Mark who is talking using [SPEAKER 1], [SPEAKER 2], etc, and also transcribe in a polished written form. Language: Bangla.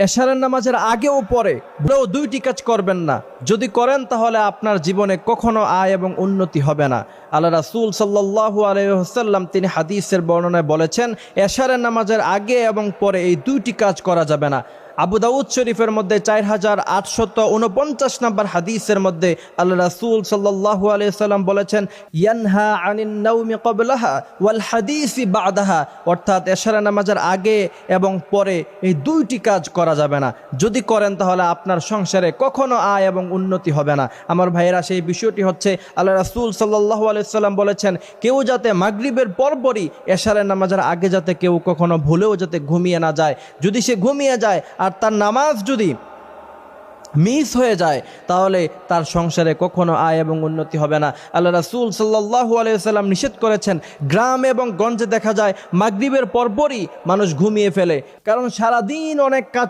[SPEAKER 1] এশারের নামাজের আগেও পরে বলেও দুইটি কাজ করবেন না। যদি করেন তাহলে আপনার জীবনে কখনো আয় এবং উন্নতি হবে না। আল্লাহ রাসূল সাল্লাল্লাহু আলাইহি ওয়াসাল্লাম তিনি হাদিসের বর্ণনায় বলেছেন, এশারের নামাজের আগে এবং পরে এই দুইটি কাজ করা যাবে না। আবু দাউদ শরীফের মধ্যে 4849 নম্বর হাদিসের মধ্যে আল্লাহ রাসূল সাল্লাল্লাহু আলাইহি ওয়াসাল্লাম বলেছেন, ইয়ানহা আনিন নাওমি ক্বাবলাহা ওয়াল হাদিসি বাদাহা, অর্থাৎ এশারের নামাজের আগে এবং পরে এই দুইটি কাজ করা যাবে না। যদি করেন তাহলে আপনার সংসারে কখনো আয় এবং উন্নতি হবে না। আমার ভাইয়েরা, সেই বিষয়টি হচ্ছে আল্লাহ রাসূল সাল্লাল্লাহু আলাইহি ওয়াসাল্লাম বলেছেন, কেউ যাতে মাগরিবের পরপরই এশারের নামাজের আগে যাতে কেউ কখনো ভুলেও যাতে ঘুমিয়ে না যায়। যদি সে ঘুমিয়ে যায় আর তার নামাজ যদি মিস হয়ে যায় তাহলে তার সংসারে কখনো আয় এবং উন্নতি হবে না। আল্লাহ রাসূল সাল্লাল্লাহু আলাইহি ওয়াসাল্লাম নিষেধ করেছেন, গ্রামে এবং গঞ্জে দেখা যায় মাগরিবের পরপরই মানুষ ঘুমিয়ে ফেলে, কারণ সারাদিন অনেক কাজ